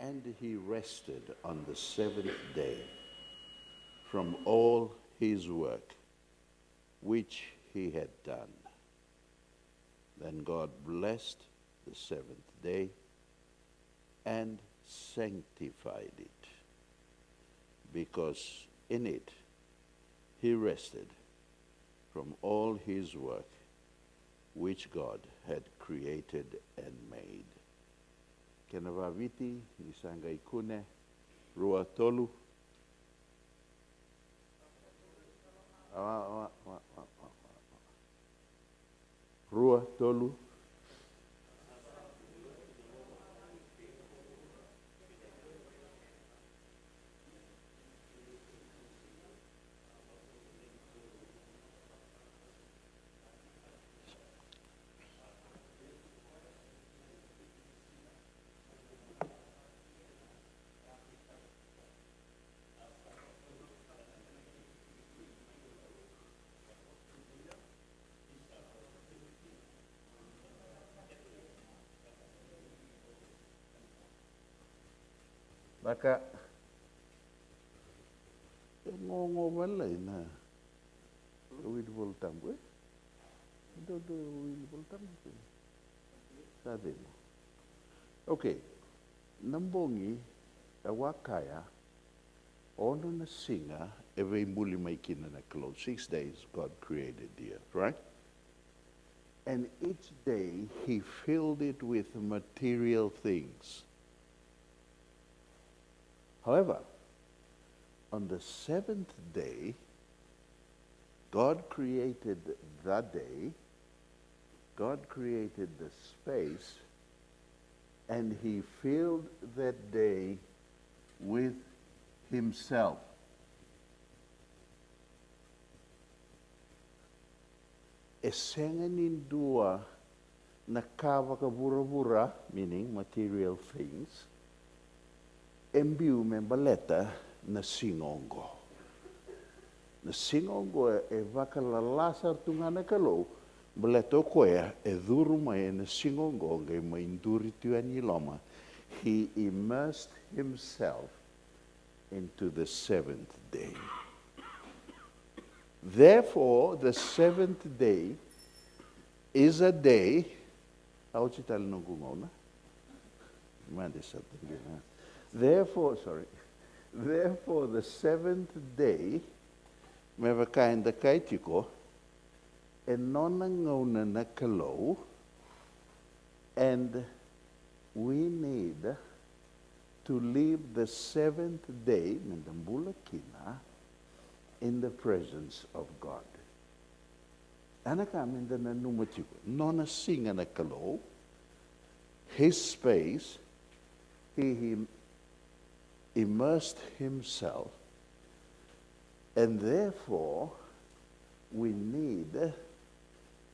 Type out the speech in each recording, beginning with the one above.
And he rested on the seventh day from all his work which he had done. Then God blessed the seventh day and sanctified it, because in it he rested from all his work which God had created and made. Kena wawiti, nisanga ikune, rua tolu. Rua tolu. Maka ngongo malay na wid voltam ko do wid voltam ko sabi mo. Okay, nambongi awakaya ono na singa eve muli may kinanaklo. 6 days God created the earth, right? And each day he filled it with material things. However, on the seventh day, God created that day, God created the space, and he filled that day with himself. Esenganin dua nakawa kabura-bura, meaning material things, embiu membaleta na singongo. Na singongo e vakalalasar tungana kalo, baleta koea e dhuruma e na singongo ngai mainduri tuani loma. He immersed himself into the seventh day. Therefore, the seventh day is a day. How would you tell Nungungona? Therefore, the seventh day, mevakainda kaitiko, enonangona nakalo, and we need to leave the seventh day, mendambulakina, in the presence of God. Anaka mindana numatiko, nona singa nakalo, his space, he immersed himself, and therefore we need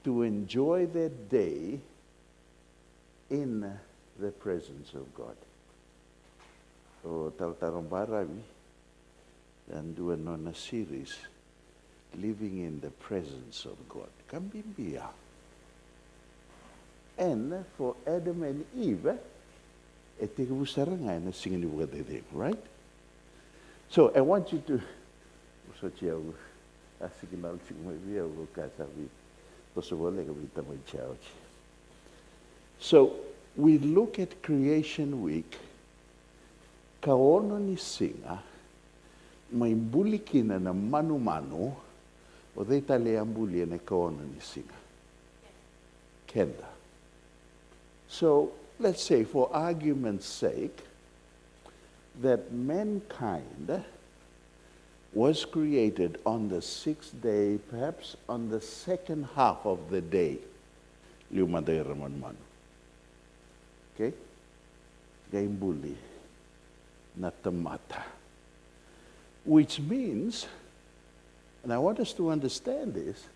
to enjoy that day in the presence of God. So Taltarambaravi and do a series, living in the presence of God. Kambimbia. And for Adam and Eve, right? So I want you to so we look at Creation Week. Kaono ni singa may bulikina na manu-manu o de taleambuli na kaono ni singa. Kenda. So let's say, for argument's sake, that mankind was created on the sixth day, perhaps on the second half of the day. Okay? Gaimbuli natamata. Which means, and I want us to understand this,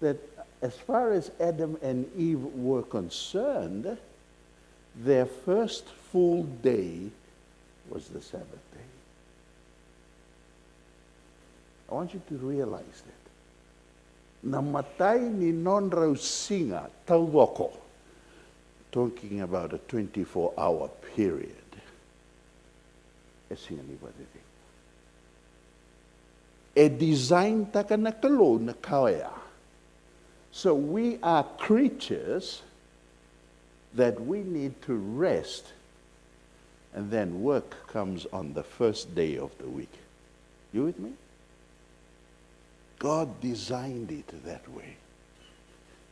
that as far as Adam and Eve were concerned, their first full day was the Sabbath day. I want you to realize that. Namatay ni non rausinga tawoko, talking about a 24-hour period. e singani wadede. E design taka na kalo na kawea. So we are creatures that we need to rest, and then work comes on the first day of the week. You with me? God designed it that way.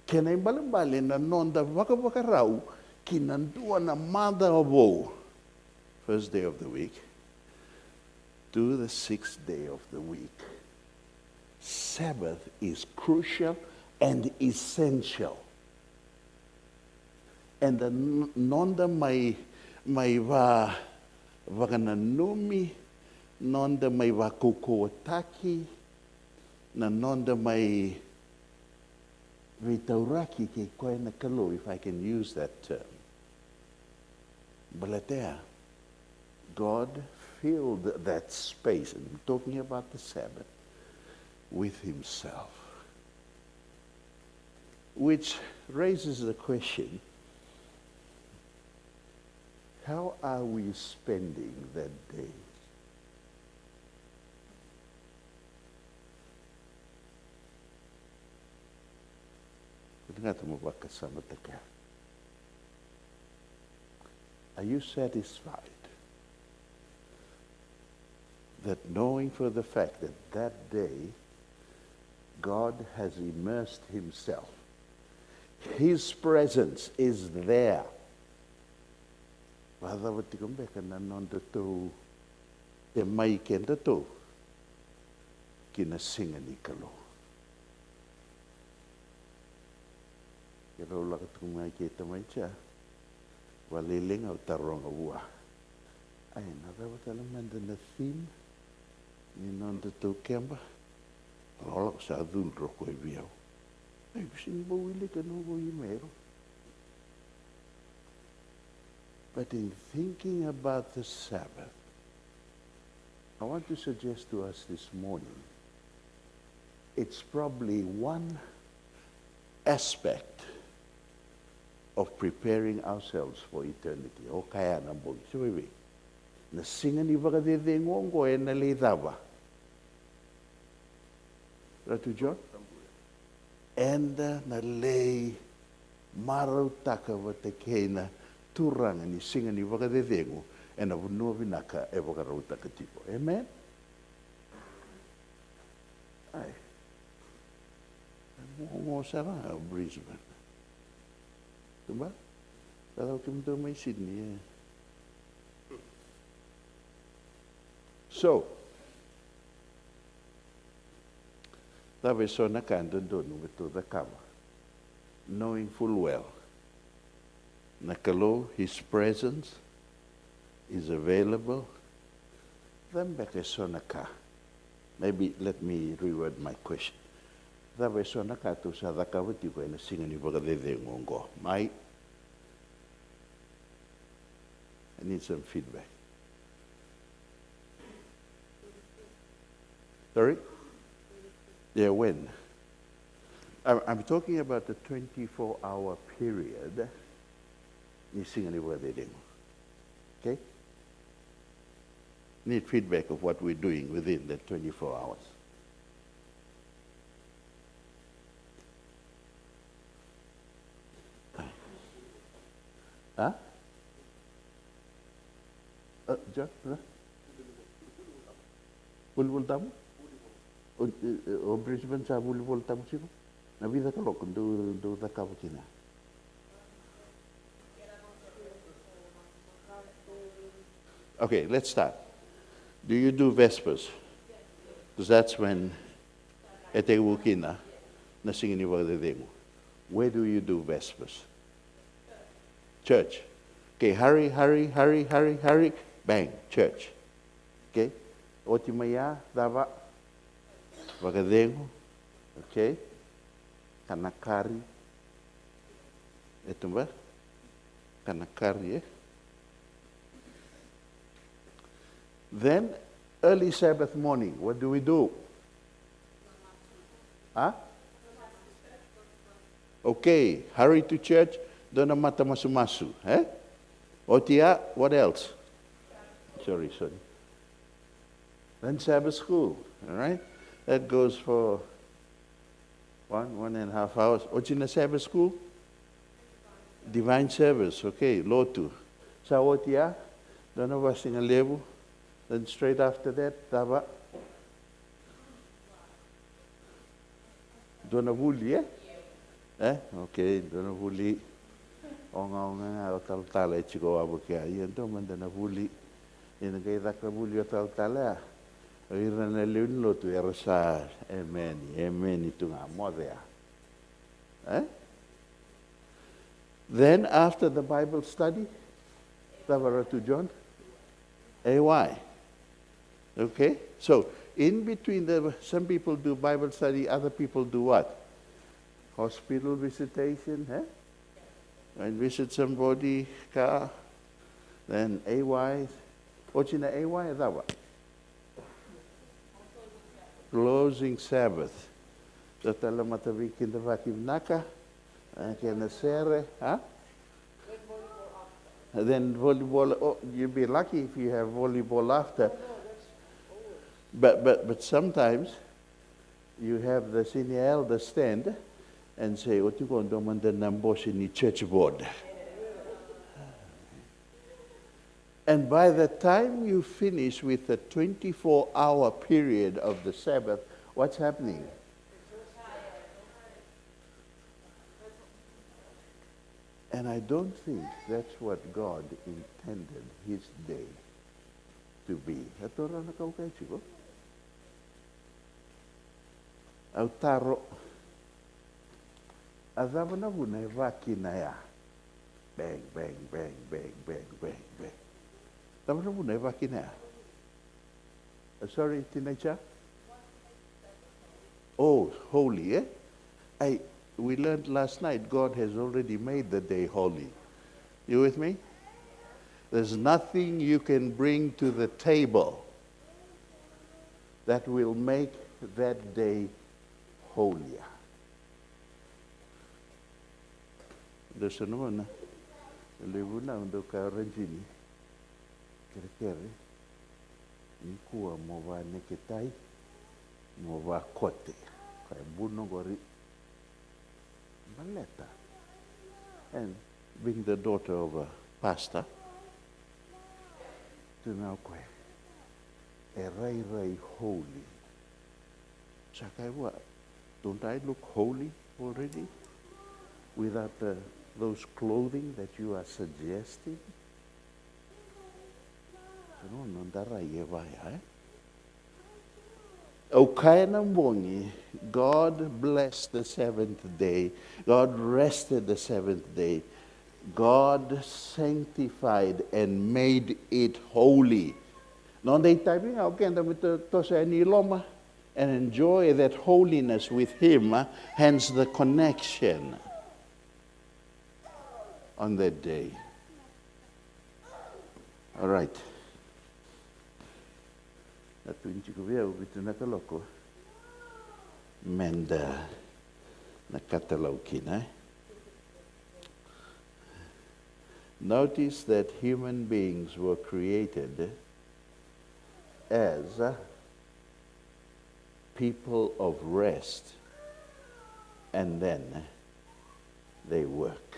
Kena imbalimbali na nonda wakawakarau kinandua na mother of all, first day of the week, to the sixth day of the week. Sabbath is crucial and essential. And the nonda mai va vagananumi, nonda mai va kukuotaki, na nonda mai vitauraki ke koe na kalo, if I can use that term. Balatea, God filled that space, and I'm talking about the Sabbath, with himself. Which raises the question, how are we spending that day? Are you satisfied that knowing for the fact that that day God has immersed himself, his presence is there? Wada watikumbe na nonda to e mai kenda to kina singa ni kalo. Kero laka tukumai ke tamai cha waliling au taronga ua. Ai nada watala manda na theme ni nonda to kemba. Rolak sa adul roko e viau. Ai bisin bawili ka nogo imero. But in thinking about the Sabbath, I want to suggest to us this morning, it's probably one aspect of preparing ourselves for eternity. O kaya na bogi. So wait. Na singa ni wakadede ngongo e na leidava. Ratu John? And na lei marau taka wate keina turanga ni singa ni wakadedengo e na vunua vinaka e wakarau taka tipo. Amen? Ai. Ngongo sara Brisbane. Tumba? Kalau kita mai Sydney. So, that was so na kanda doon with the kama, knowing full well, nakalo his presence is available. Then back so naka. Maybe let me reword my question. That was so naka to sa dakawati ko na singa ni bagadede ngongo. Mai. I need some feedback. Sorry? Yeah, when? I'm talking about the 24-hour period. Okay? Need feedback of what we're doing within the 24 hours. Huh? John? Bulbul tamu? O Brisbane sa bulbul tamu siapa? Nabi dah kalau do dah kau kena. Okay, let's start. Do you do Vespers? Because that's when ete wukina na singini wagdedemo. Where do you do Vespers? Church. Okay, hurry, bang, church. Okay? Otimaya, dava, wagadengo, okay? Kanakari. Ito ba? Kanakari, eh? Then, early Sabbath morning, what do we do? Huh? Okay, hurry to church, don't mata masu-masu, eh? Otia, what else? Sorry. Then Sabbath school, all right? That goes for 1.5 hours. What's in the Sabbath school? Divine service, okay, lotu. Sawotia, don't know what's in a level. Then straight after that, tava. Dona Vuli, eh? Okay, Dona Vuli. Onga o tal e chiko abukia. Yento man Dona Vuli. Ina kay dakra Vuli o tal. Ira na leun lotu erasa. Amen. Amen itu nga modea. Eh? Then after the Bible study, tava to John. AY. Okay? So, in between, some people do Bible study, other people do what? Hospital visitation, eh? And visit somebody, car, then AY. What's in the AY? That what? Closing Sabbath. So, tala matavik in the vakim naka, and sere, huh? Then volleyball, oh, you'll be lucky if you have volleyball after. But sometimes you have the senior elder stand and say, "What you going to do on the numbers in the church board?" And by the time you finish with the 24-hour period of the Sabbath, what's happening? And I don't think that's what God intended his day to be. Autaro azavana vuna vakina ya bang bang bang bang bang bang bang. Azavana vuna vakina ya. Sorry, teenager. Oh, holy, eh? We learned last night God has already made the day holy. You with me? There's nothing you can bring to the table that will make that day holier. There's another Levuna ndo ka renjini kerekere nikuwa mova neketai mova kote kaya buno gori maleta and bring the daughter of a pastor to Naukwe. A rai holy. Sakai what? Don't I look holy already? Without those clothing that you are suggesting? God blessed the seventh day. God rested the seventh day. God sanctified and made it holy. And enjoy that holiness with him, hence the connection on that day. All right. Menda nakatalaukin, Notice that human beings were created as people of rest, and then they work.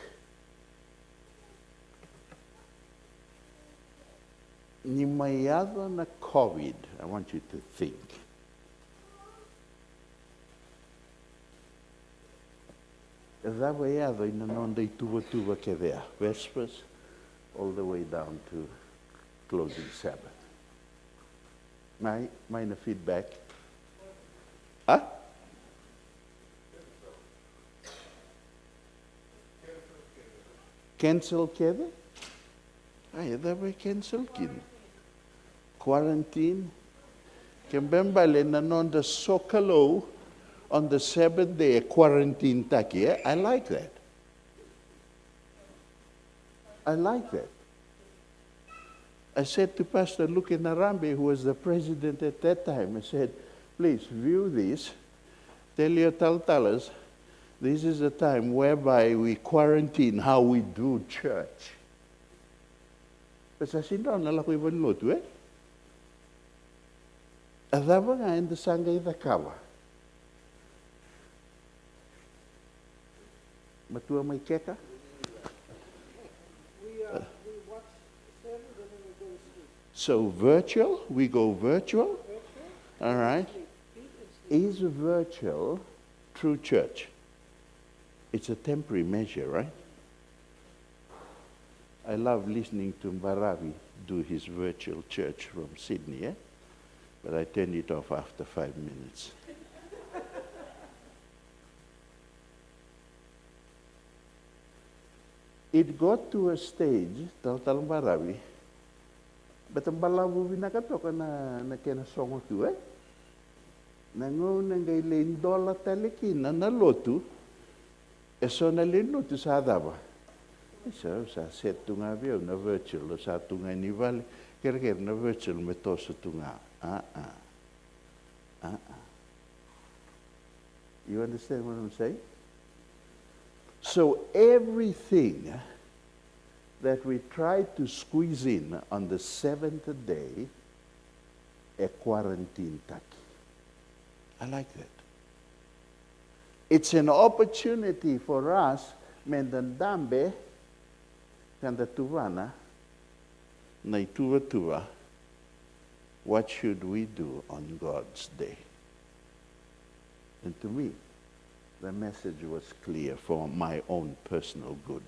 Nimayado na COVID, I want you to think. Zavayado inanonda tuva kevea, Vespers, all the way down to closing Sabbath. Minor feedback. Huh? Cancel kede? Ay, that way cancel kin. Quarantine. Kembembale nanonda sokalo on the Sabbath day, quarantine taki. I like that. I like that. I said to Pastor Luke Narambe, who was the president at that time, I said, please view this. Tell your taltalas, this is a time whereby we quarantine how we do church. But I said, no, nala ko ibang lotu, eh? Adava nga enda sanga ida kawa. Matua mai keka? We watch service and then we go to sleep. So virtual, we go virtual. All right. Eat and sleep. Is virtual true church? It's a temporary measure, right? I love listening to Mbaravi do his virtual church from Sydney, but I turned it off after 5 minutes. It got to a stage, tal Mbaravi, but ang balabu binakatoka na kena songo tu, Nango ngay lendola taliki na nalotu, so na lenlotu sa adaba. So sa set tu nga vio na virtual, sa tu nga nivali, kira na virtual metoso tu nga. You understand what I'm saying? So everything that we try to squeeze in on the seventh day, a quarantine taki. I like that. It's an opportunity for us, mendandambe, kanda tuvana, naituva tuva, what should we do on God's day? And to me, the message was clear for my own personal good.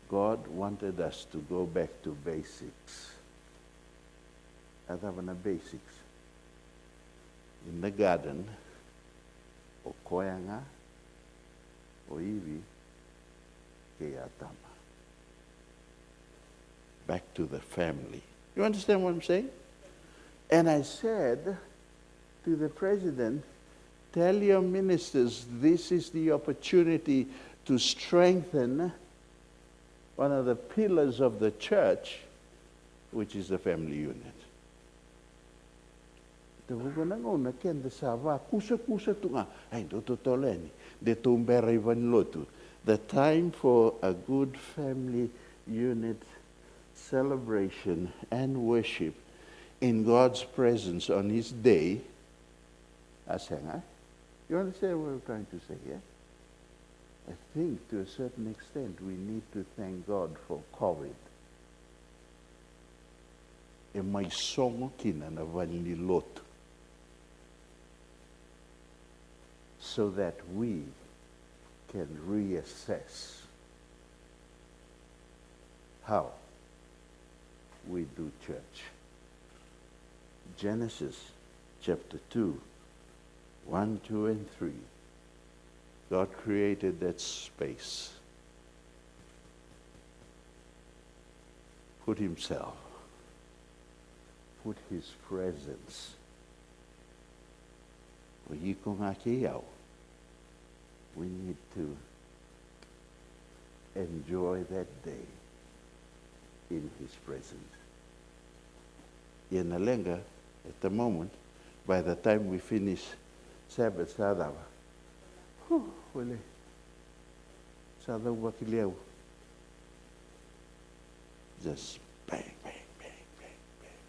God wanted us to go back to basics. Adavana basics. In the garden, o koyanga, o ivi, keyatama. Back to the family. You understand what I'm saying? And I said to the president, tell your ministers this is the opportunity to strengthen one of the pillars of the church, which is the family unit. The time for a good family unit celebration and worship in God's presence on His day. You understand what I'm trying to say, yeah? I think to a certain extent we need to thank God for COVID. E mai songo kina na vali lot. So that we can reassess how we do church. Genesis chapter 2, 1, 2, and 3. God created that space. Put Himself. Put His presence. We need to enjoy that day in His presence. In Alenga, at the moment, by the time we finish Sabbath, just bang, bang, bang, bang, bang.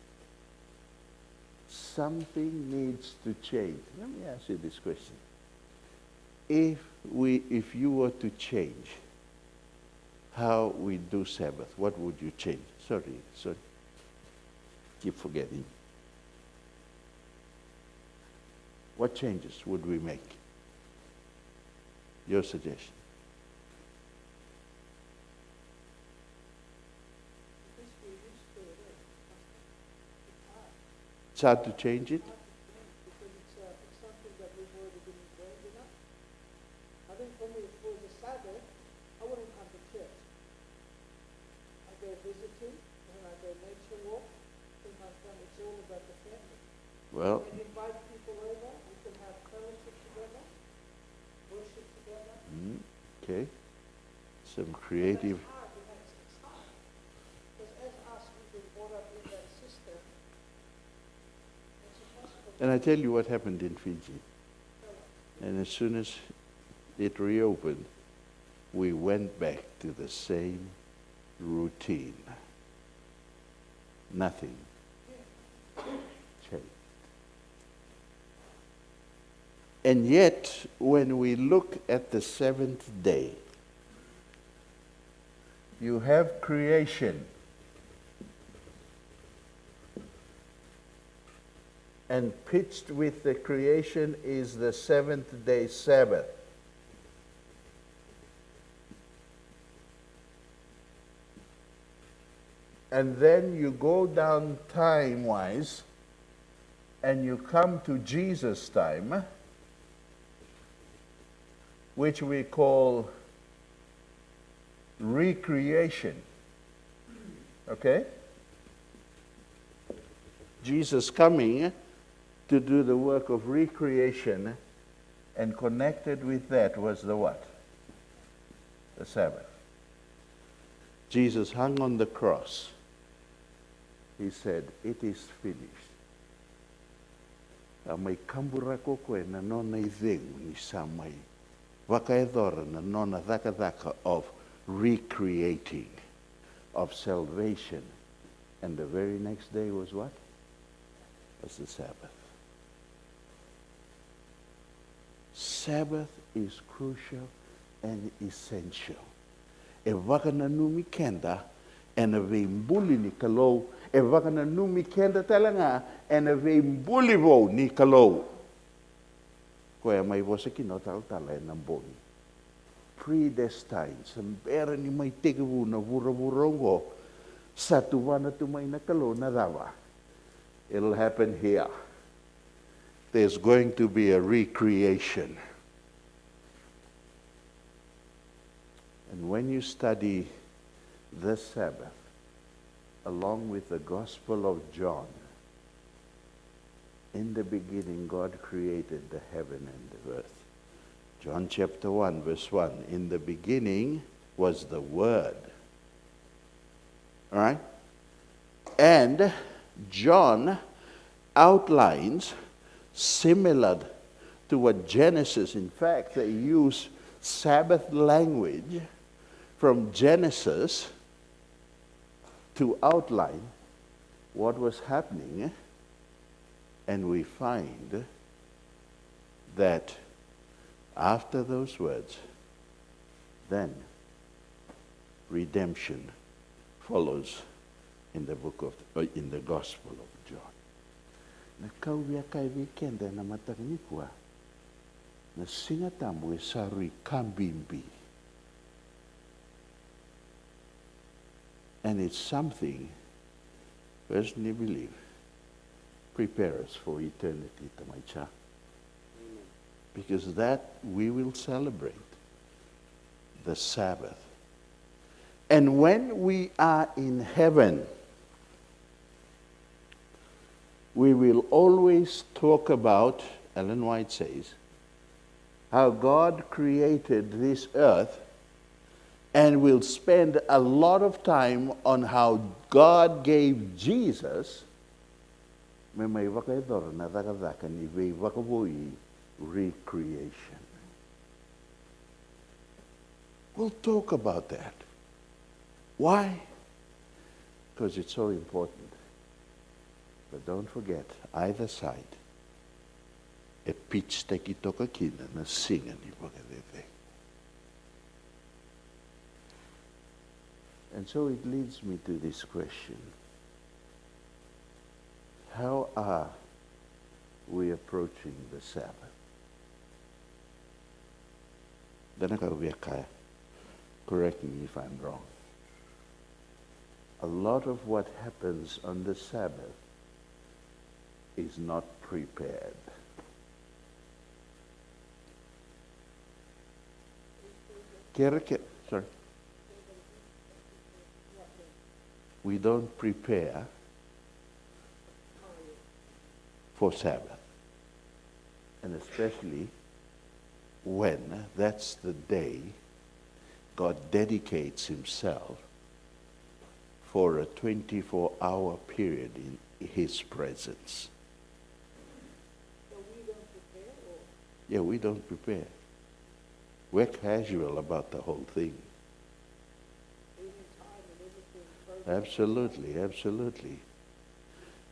Something needs to change. Let me ask you this question. If you were to change how we do Sabbath, what would you change? Sorry. Keep forgetting. What changes would we make? Your suggestion. It's hard to change it? Because it's something that we've already been involved in. I think for me, if it was a Sabbath, I wouldn't come to church. I go visiting, and then I go nature walk with my family. It's all about the family. Well, We invite people over, we can have fellowship together, worship together. Okay. Some creative. It's hard, it's hard. Because as us, we've been brought up in that system. It's impossible. And I tell you what happened in Fiji. And as soon as it reopened, we went back to the same routine. Nothing changed. And yet, when we look at the seventh day, you have creation. And pitched with the creation is the seventh day Sabbath. And then you go down time-wise, and you come to Jesus' time, which we call recreation. Okay? Jesus coming to do the work of recreation, and connected with that was the what? The Sabbath. Jesus hung on the cross. He said, "It is finished." May kambura ko koe na nona I vengu ni samai. Wakaedora na nona dhaka of recreating, of salvation. And the very next day was what? Was the Sabbath. Sabbath is crucial and essential. E wakana numi kenda, and a veimbuli ni kalou, e wakana numi kenda talanga, and a veimbuli vo ni kalou. Koe mai wasaki no tala e namboni. Predestined, sambera ni mai tekevu na vura satu wana tu mai na kalou na dawa. It'll happen here. There's going to be a recreation. And when you study the Sabbath, along with the Gospel of John, in the beginning God created the heaven and the earth. John chapter 1, verse 1. In the beginning was the Word. All right? And John outlines similar to what Genesis, in fact, they use Sabbath language from Genesis to outline what was happening, and we find that after those words, then redemption follows in the in the Gospel of John. Na kauwia kai weekend na matakinikua na singatambu e sarui kambimbi. And it's something, personally believe, prepare us for eternity, Tamaicha. Because that we will celebrate the Sabbath. And when we are in heaven, we will always talk about, Ellen White says, how God created this earth, and we'll spend a lot of time on how God gave Jesus recreation. We'll talk about that. Why? Because it's so important. But don't forget, either side, a pitch taki toka kina na singa ni wakadeve. And so it leads me to this question. How are we approaching the Sabbath? Correct me if I'm wrong. A lot of what happens on the Sabbath is not prepared. Sorry. We don't prepare for Sabbath. And especially when that's the day God dedicates himself for a 24-hour period in his presence. So we don't prepare? Or? Yeah, we don't prepare. We're casual about the whole thing. Absolutely, absolutely.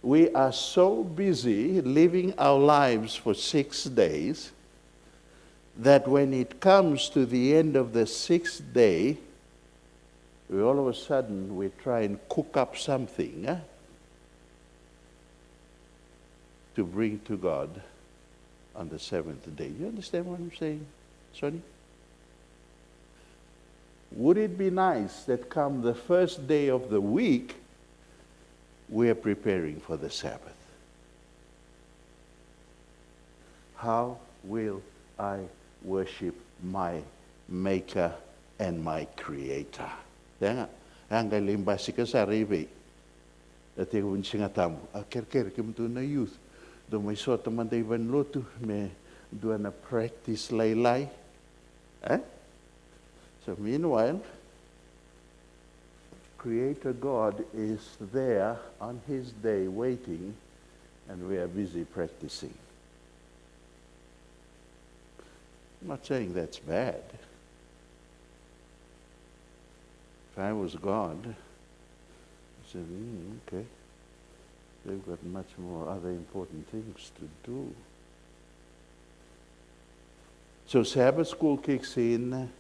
We are so busy living our lives for 6 days that when it comes to the end of the sixth day, we all of a sudden we try and cook up something to bring to God on the seventh day. You understand what I'm saying, Sonny? Would it be nice that come the first day of the week, we are preparing for the Sabbath? How will I worship my Maker and my Creator? Tengah, angkai limbasi ke saribe. Dati kun singa tamu, aker kim tu na youth. Do may so teman day ban lotu me do na practice lay. So meanwhile, Creator God is there on His day waiting, and we are busy practicing. I'm not saying that's bad. If I was God, I said, okay, they've got much more other important things to do. So Sabbath school kicks in,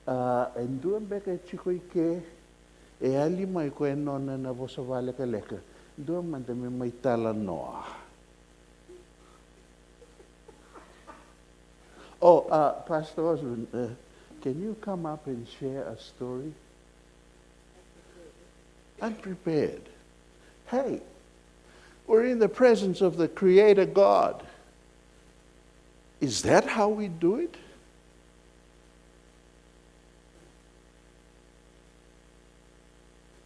and doon beka chikoy ke, ali may kwenon na vosa vale ka leka, doon man dami may tala noa. Oh, Pastor Osborne, can you come up and share a story? Unprepared. Hey, we're in the presence of the Creator God. Is that how we do it?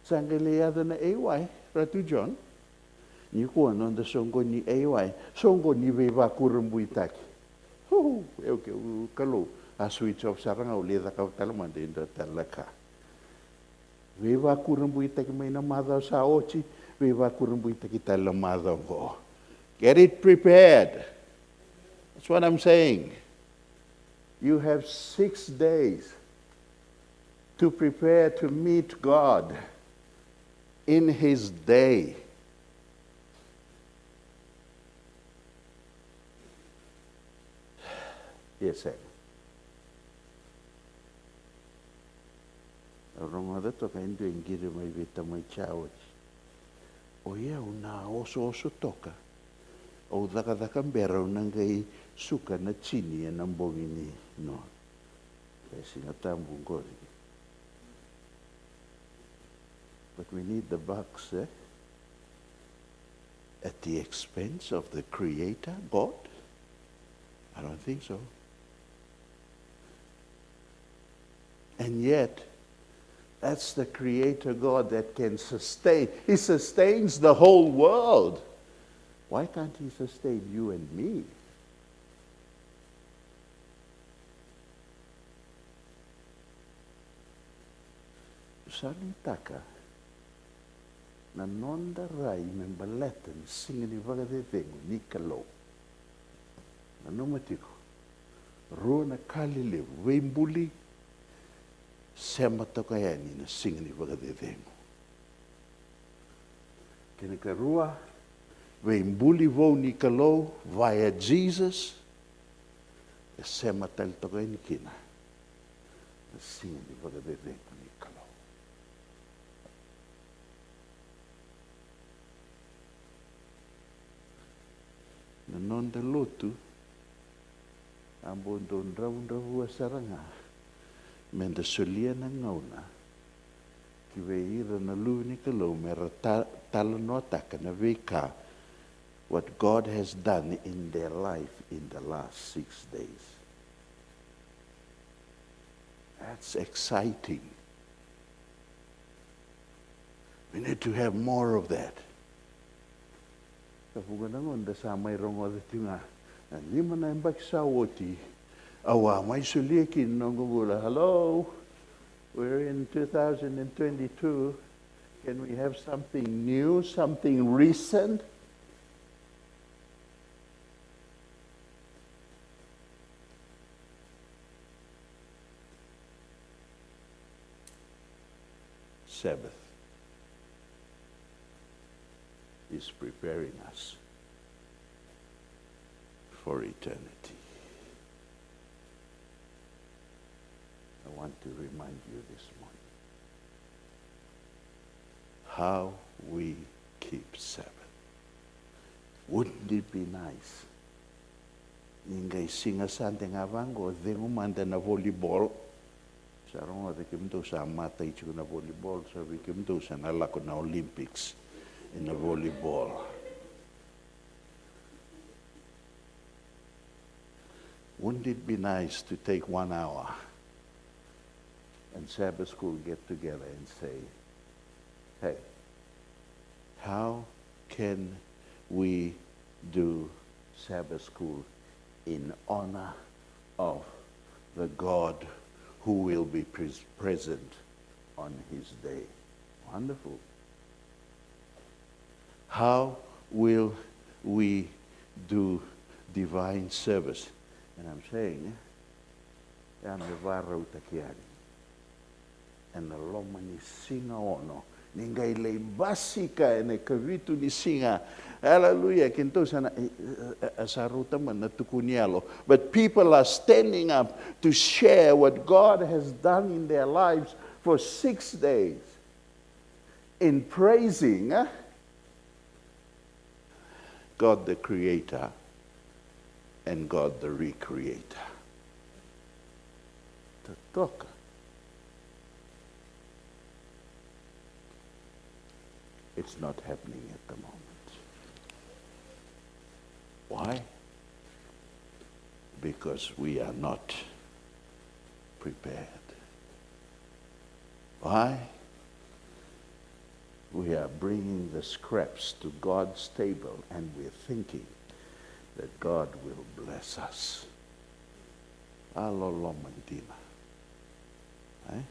Sangaliyada na AY, Ratu John. Ni ko non da songo ni AY, songo ni beba kurumbuitaki. Eu que o calo a switch off sarang au leda ka talaman de talaka. Viva kurumbuita ki may namada sa ochi, viva kurumbuita ki talamada go. Get it prepared. That's what I'm saying. You have 6 days to prepare to meet God in His day. Yes, sir. Rongada to ka indo ingiri may vita may chawat. O yeah, una oso toka. O daka bera unangay suka na chini ang bongini no. Kasi natambong ko. But we need the bucks, at the expense of the Creator, God? I don't think so. And yet, that's the Creator God that can sustain. He sustains the whole world. Why can't He sustain you and me? Salitaka na nonda rai membaletan singani vagadetengu ni kalo. Na numatiko. Rona kalile wembuli sema tokayani na singani vagadetengu. Kinikarua wembuli vo ni kalo via Jesus sema tal tokayani kina na singani vagadetengu ni kalo. Nanon da lotu ambon don raunda saranga menda solia na ngauna ki veira na luni kalo mera talano ataka na veka what God has done in their life in the last 6 days. That's exciting. We need to have more of that. Kapuganangon da sa may rongo da tinga. Lima na imbak sa woti. Awa may sulikin nong gugula. Hello, we're in 2022. Can we have something new, something recent? Sabbath is preparing us for eternity. want to remind you this morning how we keep Sabbath. Wouldn't it be nice? Ningai singa sante ngavango dengo manda na volleyball. Sarong ate kimto sa mata ichu na volleyball, so we kimto sa nalako na Olympics in the volleyball. Wouldn't it be nice to take 1 hour and Sabbath school get together and say, hey, how can we do Sabbath school in honor of the God who will be present on his day? Wonderful. How will we do divine service? And I'm saying, and the Lomani singa ono. Ningai le basika ene kavitu ni singa. Hallelujah. Kinto sana asaruta man natukunialo. But people are standing up to share what God has done in their lives for 6 days in praising God the Creator and God the Recreator. Toka. It's not happening at the moment. Why? Because we are not prepared. Why? We are bringing the scraps to God's table and we're thinking that God will bless us. Alolomantina. Eh?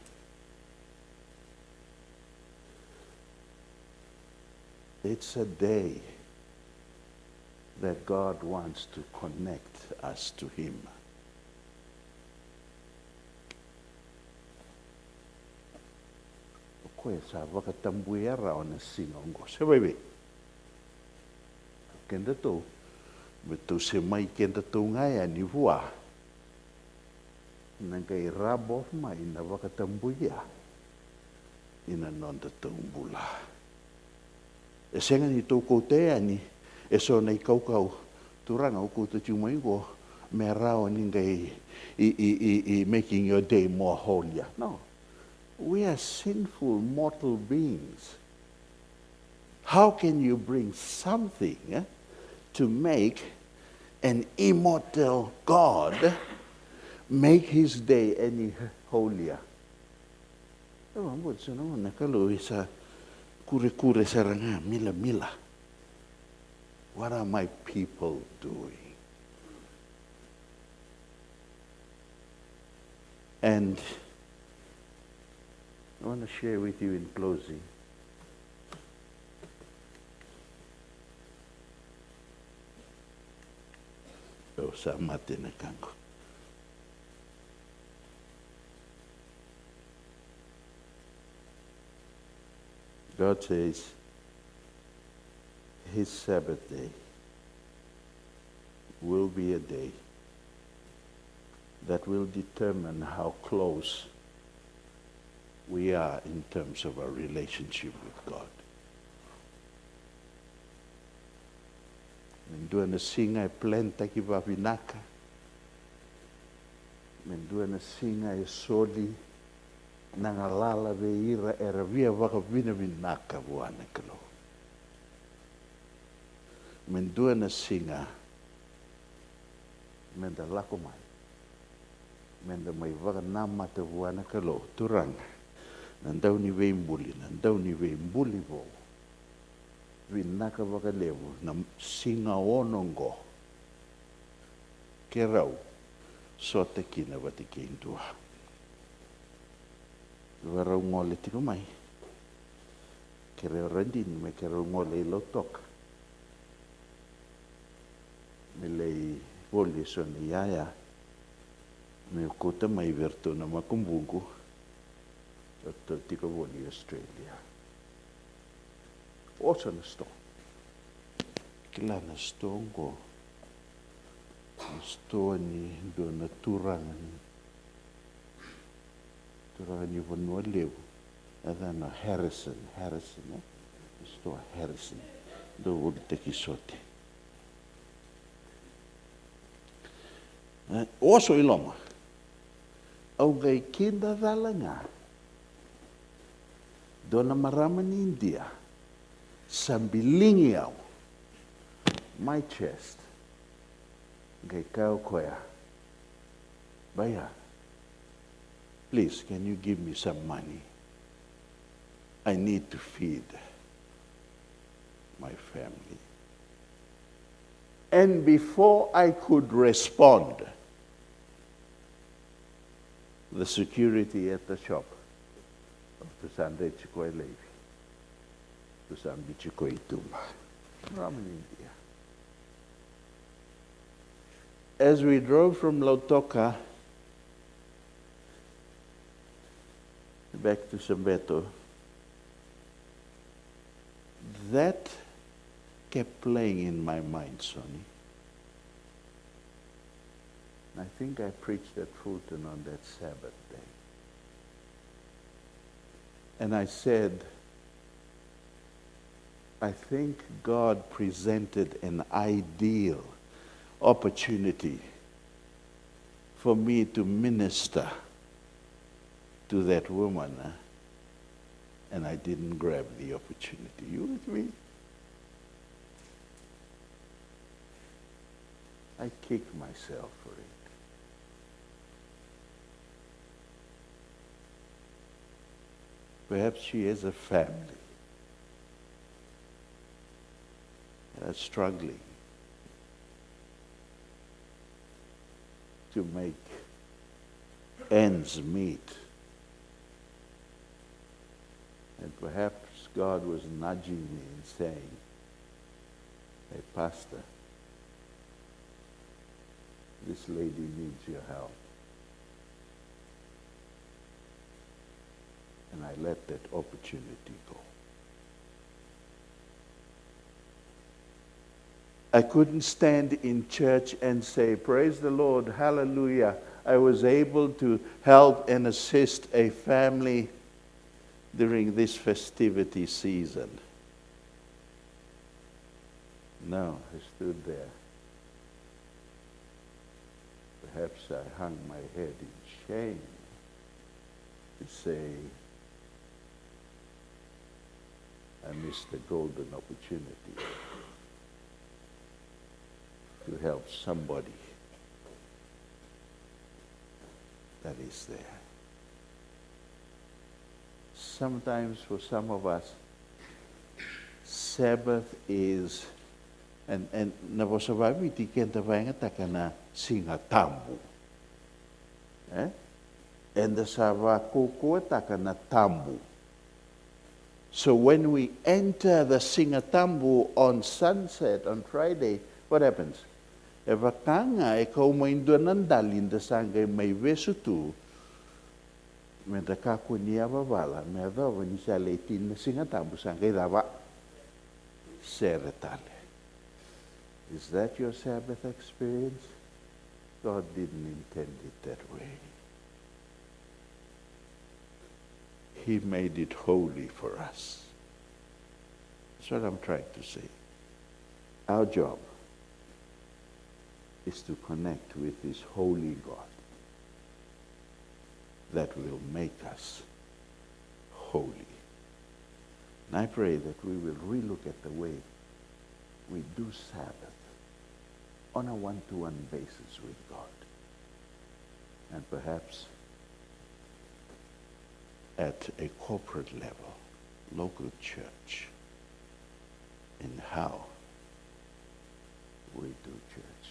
It's a day that God wants to connect us to him. Kwesa vakatambuya raona singongo. Sebaby. Kenda to. Betul semai kenda to ngaya ni vua. Nangai rabo mai na vakatambuya. Ina nonda tumbula. Esenga ni to kote ani. Eso nei kau turanga uko to chumaingo. Merao ningai I making your day more holy. No. We are sinful, mortal beings. How can you bring something to make an immortal God make his day any holier? What are my people doing? And I want to share with you in closing God says his Sabbath day will be a day that will determine how close we are in terms of our relationship with God. Mendua na singa e plenta ki vavinaka. Mendua na singa e soli nangalala veira era via vaka vina vinaka vuana kalo. Mendua na singa menda lako mai. Menda mai vaka namata vuana kalo turanga. Nandau ni vei mbuli vo. Vinaka vakalevu na singa onongo. Kerau sote kina vatikindua. Varau ngole tiko mai. Kereu randini me kereu ngole lotok. Melei voli soni yaya. Me kota mai verto na makumbungu. Tiko voli Australia. Osa na sto. Kila na stongo. Na sto ni do na turangan. Turani vanua leu. Adana Harrison, Store Harrison. Do would take his sote. Oso iloma. Au gai kinda dalanga. Dona marama ni India. Sambilingi au. My chest. Gai kau koea. Baya. Please, can you give me some money? I need to feed my family. And before I could respond, the security at the shop of the Sunday Chikoi Levi, to Sambi Chikoi Tumba, Raman India. As we drove from Lautoka back to Sambeto, that kept playing in my mind, Sonny. I think I preached at Fulton on that Sabbath day. And I said, I think God presented an ideal opportunity for me to minister to that woman, and I didn't grab the opportunity. You with me? I kicked myself for it. Perhaps she has a family that's struggling to make ends meet. And perhaps God was nudging me and saying, hey, Pastor, this lady needs your help. And I let that opportunity go. I couldn't stand in church and say, praise the Lord, hallelujah. I was able to help and assist a family during this festivity season. No, I stood there. Perhaps I hung my head in shame to say, I missed a golden opportunity to help somebody that is there. Sometimes for some of us, Sabbath is, and na vosawawi ti kenta vaenga takana singa tambu. And the sava koko takana tambu. So when we enter the Singatambu on sunset, on Friday, what happens? E vakanga e kau mainduanan dalin da sanga mai vesutu, me da kakunia vavala, me da vani sa leitin Singatambu sanga i dava seretale. Is that your Sabbath experience? God didn't intend it that way. He made it holy for us. That's what I'm trying to say. Our job is to connect with this holy God that will make us holy. And I pray that we will relook at the way we do Sabbath on a one-to-one basis with God. And perhaps at a corporate level, local church, in how we do church.